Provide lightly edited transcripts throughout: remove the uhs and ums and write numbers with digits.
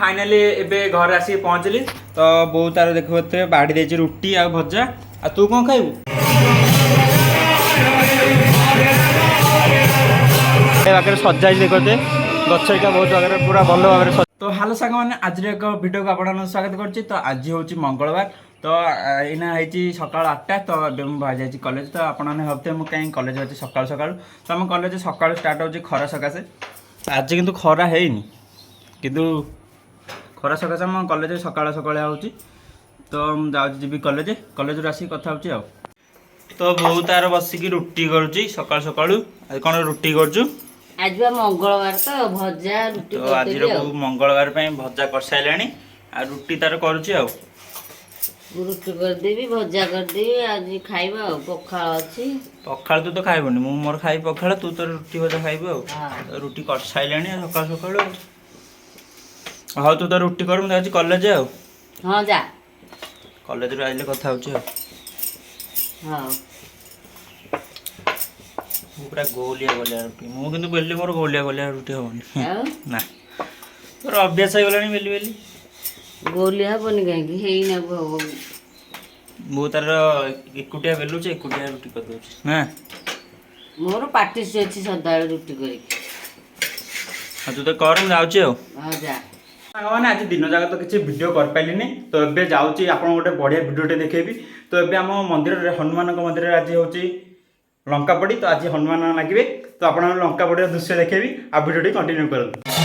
finally एबे घर आसी पहुँचली तो बहुत तार देखते बाढ़ी देती रुटी आ भजा आ तू कौन खाइबू बागे सजाई देखते गछ इटा बहुत जगह पूरा भल भाव तो हेलो सांग मैंने आज एक वीडियो को आप स्वागत करुच्ची तो आज हूँ मंगलवार तो यहाँ है सका 8टा तो बाहर जाइए कॉलेज तो आपने भावते मुझे कहीं कॉलेज अच्छे सका सका तो आम कॉलेज सका स्टार्ट हो खरा सकाशे आज किंतु खरा है किंतु खरा सकाशे आम कॉलेज सका सका हो तो जी कॉलेज कॉलेज आसिक कथा हो तो बहुत तार बसिक रुटी करुच्ची सका सका कौन रुटी करुचु आज मंगलवार तो भजा रुटी तो आज मंगलवार भजा कर सारे आ रुटी तार करुच्ची रुटी करदेवी भजा करदेवी आज खाइबा पखाल अच्छी पखाल तू तो खाइबनी मु मोर खाई पखाल तू तो रुटी भजा खाइबु रुटी कर सारे सका सका हाँ तू तो रुटी कर मुझे कॉलेज हाँ जा कॉलेज रू आइले कथा हो हाँ पूरा गोलिया गोलिया रुटी मु किंतु बेली मोर गोलिया गोलिया रुटी होनी ना तोर अभ्यास हो गलानी बेली बेली गोलिया हबनी कहीं हम मु तार एकुटिया बेलुचे एकुटिया रुटी कर दउची ना मोर पार्टिस अच्छी सदा रुटी करी तू तो कर मु जाउची हाँ जा मैंने आज दिन जाक तो किसी वीडियो कर पाइलिनी तो एबे जाउची आपन गोटे बढ़िया वीडियोटे देखेबी तो एबे आम मंदिर हनुमान मंदिर आज होची लंका पड़ी तो आज हनुमान लगे तो आप लंका पड़ी दृश्य देखेबी आ वीडियो कंटिन्यू कर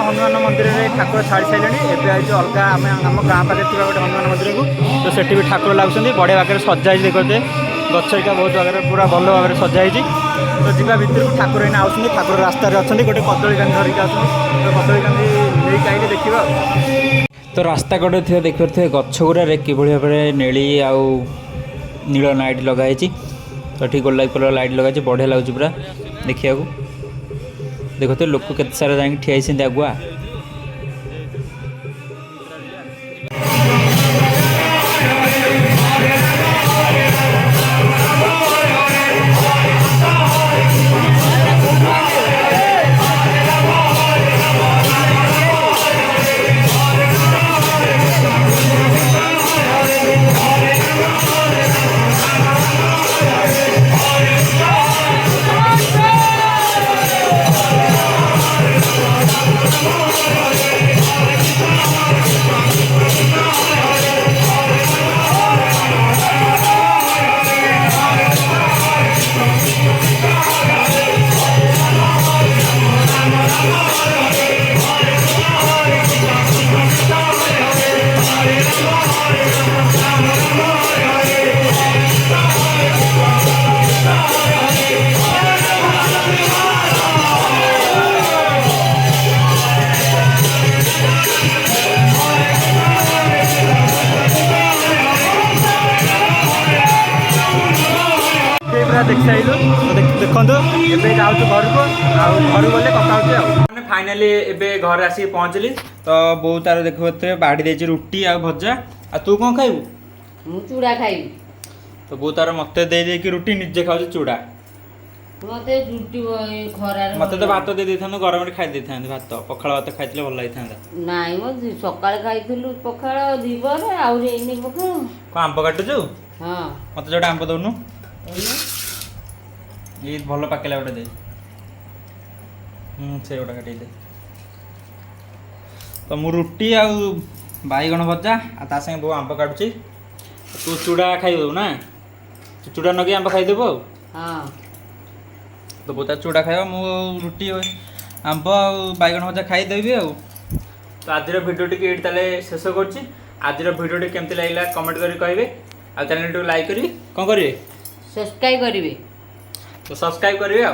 हनुमान मंदिर में ठाकुर छाड़ी सारे एवं आई अलग आम आम गाँ पाखे थी गोटे हनुमान मंदिर को तो सेठी भी ठाकुर लगुच बढ़िया भाग सजाई देखते गच्छा बहुत भाग पूरा भल भाव में सजाई तो जीवा भितर ठाकुर एना आउट ठाकुर रास्तार अच्छा गोटे कदली कांदी धरिक आसुँच तो कदली कांदी नहीं आइले देखा तो रास्ता कड़े थी देखिए गछ गुड़े कि भाव में नेली आउ नील लाइट लगाई तो ठीक गोलापी कलर लाइट लगाई बढ़िया लगुच पूरा देखा देखते लोक के सारा जा ठिया आगुआ देख सारू देखो ए जाऊँ घर को घर गले कथा फाइनाली ए घर आसिक पहुँचली तो बो तार देखते बाढ़ी देती रुटी आ भजा आ तू कौन खाइबू चूड़ा खाइबी तो बो तार मत दे रुटी निजे खाऊ चूड़ा मते रुटी खरा मत तो भात दे था गरम खाई था भात पखाड़ भात खाई भल लगी था नाई मो सकाଳେ खाइलु पखाड़ दीवर आउरे एने पखाड़ कौन आंब काटुचु हां मत जोटा आंब दौनु ये भल पाकेला गोटे दे से गोटा काटे दे तो मु रुटी आ बैगण भजा आ ता संगे बो आंब काटुची तू चूड़ा खाइबू ना चूड़ा नगे आंब खाइदेबू हां तो बो ता चूड़ा खाइबा मु रुटी आंब आ बैगण भजा खाइदेबी आ तो आज भिडियो टी ये ताले शेष करछि आज भिडियो टी केमती लागला कमेंट करी कहबे आ चैनल टी लाइक करी कोन करिवे सब्सक्राइब करिवे तो सब्सक्राइब करिवे आ